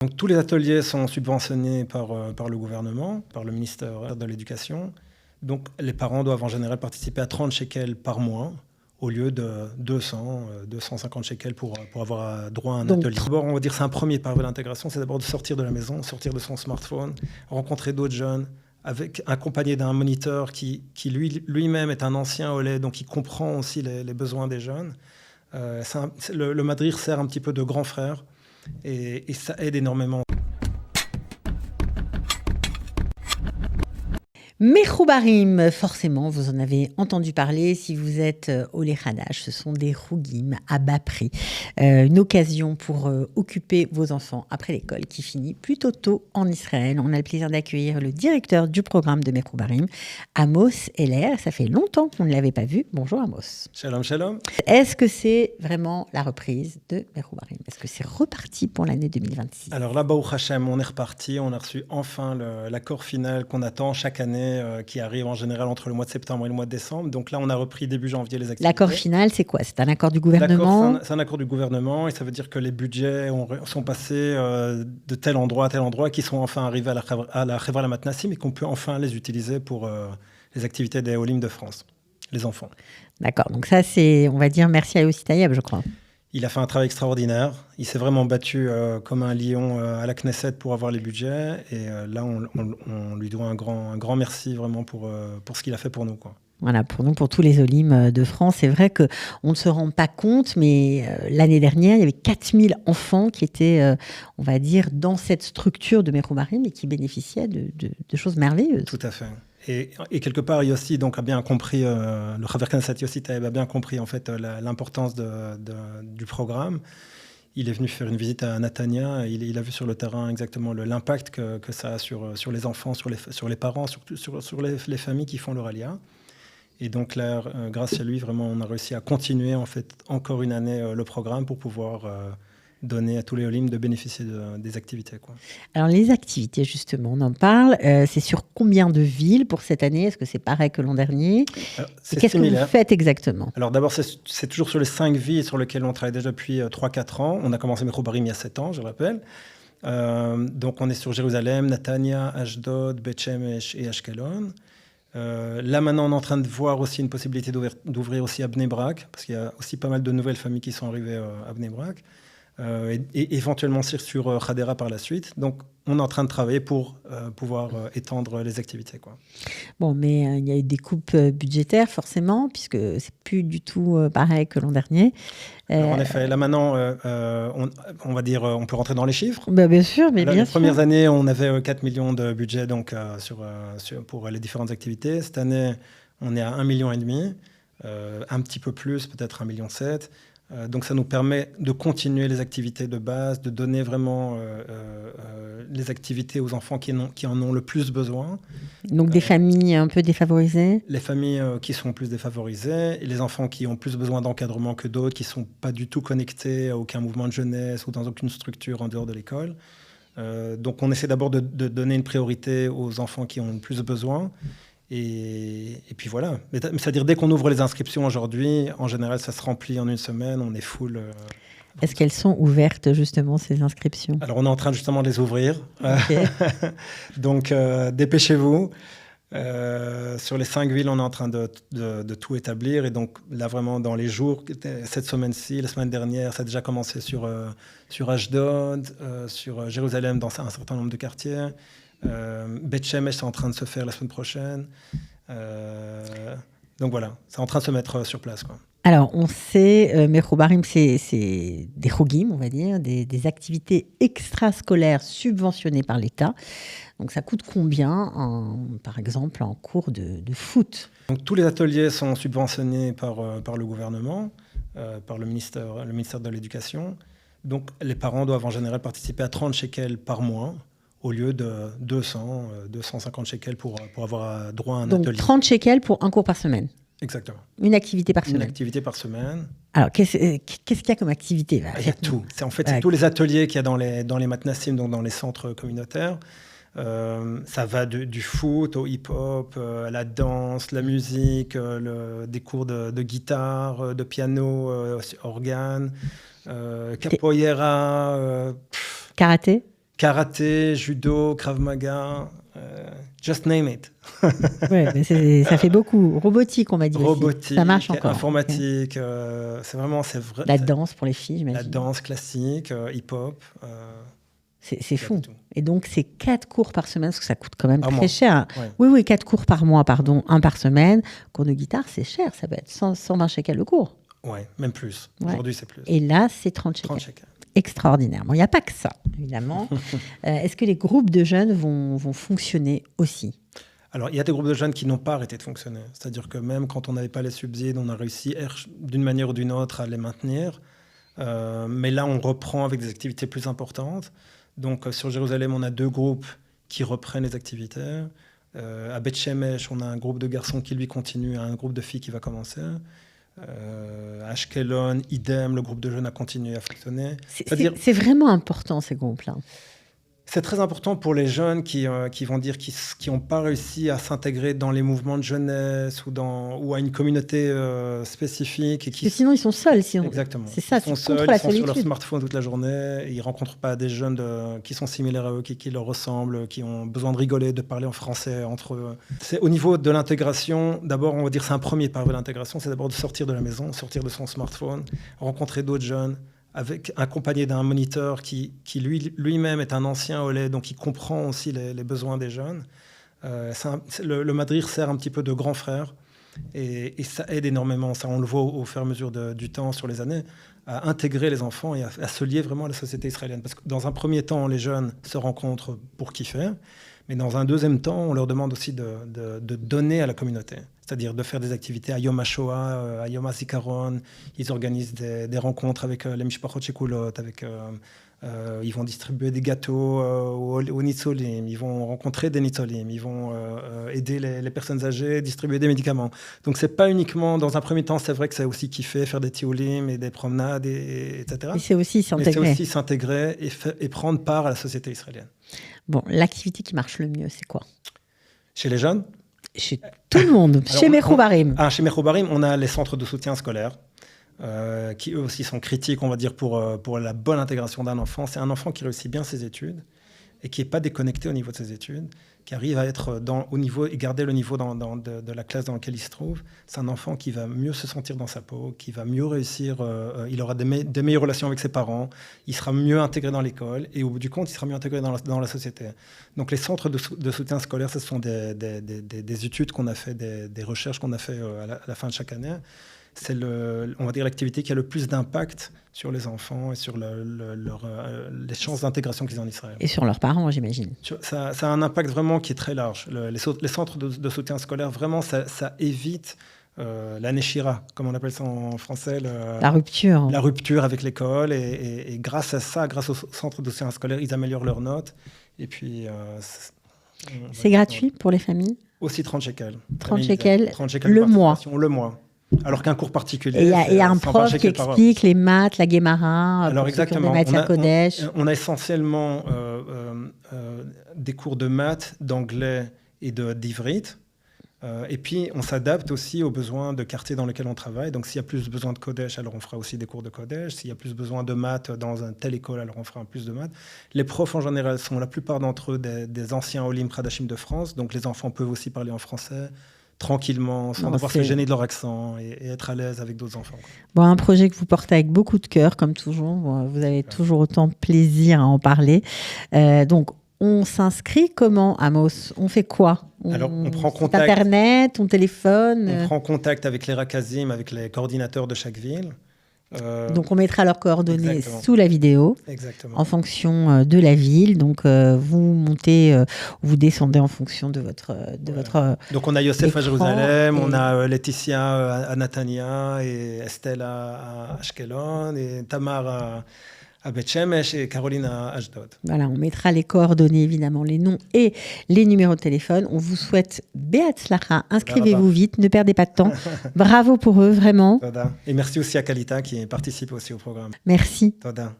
Donc, tous les ateliers sont subventionnés par le gouvernement, par le ministère de l'Éducation. Donc les parents doivent en général participer à 30 shekels par mois au lieu de 200, 250 shekels pour avoir droit à un atelier. D'abord, on va dire que c'est un premier pas vers l'intégration, c'est d'abord de sortir de la maison, sortir de son smartphone, rencontrer d'autres jeunes, accompagné d'un moniteur qui lui-même est un ancien Olé, donc il comprend aussi les besoins des jeunes. Le Madrir sert un petit peu de grand frère et ça aide énormément. Mechoubarim, forcément, vous en avez entendu parler si vous êtes au Lechadash. Ce sont des rougim à bas prix. Une occasion pour occuper vos enfants après l'école qui finit plutôt tôt en Israël. On a le plaisir d'accueillir le directeur du programme de Mechoubarim, Amos Heller. Ça fait longtemps qu'on ne l'avait pas vu. Bonjour Amos. Shalom, shalom. Est-ce que c'est vraiment la reprise de Mechoubarim? Est-ce que c'est reparti pour l'année 2026? Alors là, Baruch Hashem, on est reparti. On a reçu enfin l'accord final qu'on attend chaque année, qui arrive en général entre le mois de septembre et le mois de décembre. Donc là, on a repris début janvier les activités. L'accord final, c'est quoi? C'est un accord du gouvernement? C'est un accord du gouvernement et ça veut dire que les budgets sont passés de tel endroit à tel endroit, qui sont enfin arrivés à la Chevra la Matnassim et qu'on peut enfin les utiliser pour les activités des Olim de France, les enfants. D'accord, donc ça c'est, on va dire, merci à Yossi Taïeb, je crois. Il a fait un travail extraordinaire. Il s'est vraiment battu comme un lion à la Knesset pour avoir les budgets. Et là, on lui doit un grand merci vraiment pour ce qu'il a fait pour nous, quoi. Voilà, pour nous, pour tous les Olim de France. C'est vrai qu'on ne se rend pas compte, mais l'année dernière, il y avait 4000 enfants qui étaient, on va dire, dans cette structure de Mechoubarim et qui bénéficiaient de choses merveilleuses. Tout à fait. Et quelque part, Yossi donc, a bien compris, le Chaver Knesset Yossi Taïeb a bien compris en fait, l'importance du programme. Il est venu faire une visite à Natania. Il a vu sur le terrain exactement l'impact que ça a sur les enfants, sur les parents, surtout sur les familles qui font leur alia. Et donc là, grâce à lui, vraiment, on a réussi à continuer en fait, encore une année le programme pour pouvoir donner à tous les Olim de bénéficier des activités, quoi. Alors les activités, justement, on en parle. C'est sur combien de villes pour cette année? Est-ce que c'est pareil que l'an dernier? Qu'est-ce que vous faites exactement? Alors d'abord, c'est toujours sur les 5 villes sur lesquelles on travaille déjà depuis 3-4 ans. On a commencé Mechoubarim il y a 7 ans, je le rappelle. Donc on est sur Jérusalem, Natania, Ashdod, Beth Shemesh et Ashkelon. Là maintenant, on est en train de voir aussi une possibilité d'ouvrir aussi à Bnei Brak, parce qu'il y a aussi pas mal de nouvelles familles qui sont arrivées à Bnei Brak. Et éventuellement sur Hadera par la suite. Donc, on est en train de travailler pour pouvoir étendre les activités, quoi. Bon, mais il y a eu des coupes budgétaires, forcément, puisque c'est plus du tout pareil que l'an dernier. Alors, en effet, là maintenant, on va dire, on peut rentrer dans les chiffres. Bah, bien sûr, mais là, bien les sûr. premières années, on avait 4 millions de budget donc, pour les différentes activités. Cette année, on est à 1,5 million, un petit peu plus, peut-être 1,7 million. Donc ça nous permet de continuer les activités de base, de donner vraiment les activités aux enfants qui en ont le plus besoin. Donc des familles un peu défavorisées? Les familles qui sont plus défavorisées, et les enfants qui ont plus besoin d'encadrement que d'autres, qui ne sont pas du tout connectés à aucun mouvement de jeunesse ou dans aucune structure en dehors de l'école. Donc on essaie d'abord de donner une priorité aux enfants qui ont le plus besoin. Et puis voilà. Mais c'est-à-dire, dès qu'on ouvre les inscriptions aujourd'hui, en général, ça se remplit en une semaine, on est full. Est-ce qu'elles sont ouvertes, justement, ces inscriptions? Alors, on est en train justement de les ouvrir. Okay. Donc, dépêchez-vous. Sur les 5 villes, on est en train de tout établir. Et donc, là, vraiment, dans les jours, cette semaine-ci, la semaine dernière, ça a déjà commencé sur Ashdod, sur Jérusalem, dans un certain nombre de quartiers. Beth Shemesh, c'est en train de se faire la semaine prochaine. Donc voilà, c'est en train de se mettre sur place, quoi. Alors, on sait, Mechoubarim, c'est des chogim, on va dire, des activités extrascolaires subventionnées par l'État. Donc, ça coûte combien, par exemple, en cours de foot? Donc, tous les ateliers sont subventionnés par le gouvernement, par le ministère de l'Éducation. Donc, les parents doivent en général participer à 30 shekels par mois, au lieu de 200, 250 shekels pour avoir droit à un atelier. Donc 30 shekels pour un cours par semaine? Exactement. Une activité par semaine? Une activité par semaine. Alors, qu'est-ce qu'il y a comme activité? Il y a tout. C'est tous les ateliers qu'il y a dans les matnassim, donc dans les centres communautaires. Ça va du foot au hip-hop, à la danse, la musique, des cours de guitare, de piano, organe, capoeira. Karaté? karaté, judo, krav maga, just name it. Ouais, mais ça fait beaucoup. Robotique, on m'a dit Robotique, aussi. Ça marche encore. informatique, c'est vrai. La danse pour les filles, j'imagine. La danse classique, hip-hop. C'est fou. Et donc, c'est 4 cours par semaine, parce que ça coûte quand même très mois. cher. Ouais. Oui, 4 cours par mois, pardon, 1 par semaine. Cours de guitare, c'est cher, ça peut être 120 shekels le cours. Ouais, même plus. Ouais. Aujourd'hui, c'est plus. Et là, c'est 30 shekels. 30 shekels. Extraordinaire. Bon, il n'y a pas que ça, évidemment. Est-ce que les groupes de jeunes vont fonctionner aussi ? Alors, il y a des groupes de jeunes qui n'ont pas arrêté de fonctionner. C'est-à-dire que même quand on n'avait pas les subsides, on a réussi d'une manière ou d'une autre à les maintenir. Mais là, on reprend avec des activités plus importantes. Donc, sur Jérusalem, on a 2 groupes qui reprennent les activités. À Beth Shemesh, on a un groupe de garçons qui, lui, continue, un groupe de filles qui va commencer. À Ashkelon, idem, le groupe de jeunes a continué à fonctionner. C'est vraiment important, ces groupes-là. C'est très important pour les jeunes qui vont dire qu'ils n'ont pas réussi à s'intégrer dans les mouvements de jeunesse ou à une communauté spécifique. Parce que sinon, ils sont seuls. Exactement. C'est ça, ils sont seuls, ils sont sur leur smartphone toute la journée. Ils ne rencontrent pas des jeunes qui sont similaires à eux, qui leur ressemblent, qui ont besoin de rigoler, de parler en français entre eux. C'est au niveau de l'intégration, d'abord, on va dire c'est un premier pas vers l'intégration, c'est d'abord de sortir de la maison, sortir de son smartphone, rencontrer d'autres jeunes, accompagné d'un moniteur qui lui-même est un ancien Olé, donc il comprend aussi les besoins des jeunes. Le Madrir sert un petit peu de grand frère et ça aide énormément. Ça, on le voit au fur et à mesure du temps, sur les années, à intégrer les enfants et à se lier vraiment à la société israélienne. Parce que dans un premier temps, les jeunes se rencontrent pour kiffer, mais dans un deuxième temps, on leur demande aussi de donner à la communauté. C'est-à-dire de faire des activités à Yom HaShoah, à Yom HaZikaron. Ils organisent des rencontres avec les Mishpachot Shekulot, ils vont distribuer des gâteaux aux Nitzolim, ils vont rencontrer des Nitzolim, ils vont aider les personnes âgées, distribuer des médicaments. Donc, c'est pas uniquement, dans un premier temps, c'est vrai que c'est aussi kiffer, faire des tioulim et des promenades, etc. Et c'est aussi s'intégrer. Mais c'est aussi s'intégrer et prendre part à la société israélienne. Bon, l'activité qui marche le mieux, c'est quoi ? Chez les jeunes ? Chez tout le monde, chez Mechoubarim. Chez Mechoubarim, on a les centres de soutien scolaire qui eux aussi sont critiques, on va dire, pour la bonne intégration d'un enfant. C'est un enfant qui réussit bien ses études et qui n'est pas déconnecté au niveau de ses études, qui arrive à être au niveau et garder le niveau de la classe dans laquelle il se trouve. C'est un enfant qui va mieux se sentir dans sa peau, qui va mieux réussir, il aura des meilleures relations avec ses parents, il sera mieux intégré dans l'école et au bout du compte, il sera mieux intégré dans la société. Donc les centres de soutien scolaire, ce sont des études qu'on a fait, des recherches qu'on a fait à la fin de chaque année. C'est on va dire l'activité qui a le plus d'impact sur les enfants et sur les chances d'intégration qu'ils ont en Israël. Et sur leurs parents, j'imagine. Ça a un impact vraiment qui est très large. Les centres de soutien scolaire, vraiment, ça évite la neshira, comme on appelle ça en français. La rupture. La rupture avec l'école. Et grâce à ça, grâce aux centres de soutien scolaire, ils améliorent leurs notes. Et puis... c'est gratuit pour les familles ? Aussi 30 shekels. 30 shekels le mois. Le mois. Alors qu'un cours particulier. Et il y a un prof qui explique les maths, la Guémara, alors exactement. Kodesh. On a essentiellement des cours de maths, d'anglais et d'ivrit. Et puis, on s'adapte aussi aux besoins de quartier dans lesquels on travaille. Donc, s'il y a plus besoin de Kodesh, alors on fera aussi des cours de Kodesh. S'il y a plus besoin de maths dans une telle école, alors on fera plus de maths. Les profs, en général, sont la plupart d'entre eux des anciens Olim Pradashim de France. Donc, les enfants peuvent aussi parler en français tranquillement, sans devoir se gêner de leur accent et être à l'aise avec d'autres enfants. Bon, un projet que vous portez avec beaucoup de cœur, comme toujours. Vous avez toujours autant de plaisir à en parler. Donc, on s'inscrit comment, Amos ? On fait quoi ? Alors, on prend contact. Internet, on téléphone. On prend contact avec les Rakazim, avec les coordinateurs de chaque ville. Donc, on mettra leurs coordonnées sous la vidéo. Exactement. En fonction de la ville. Donc, vous montez, vous descendez en fonction de votre. Donc, on a Youssef à Jérusalem, on a Laetitia à Natania, et Estelle à Ashkelon, et Tamar à Beth Shemesh et Caroline à Ashdod. Voilà, on mettra les coordonnées, évidemment, les noms et les numéros de téléphone. On vous souhaite Be'atzlacha. Inscrivez-vous vite, ne perdez pas de temps. Bravo pour eux, vraiment. Toda. Et merci aussi à Kalita qui participe aussi au programme. Merci. Toda.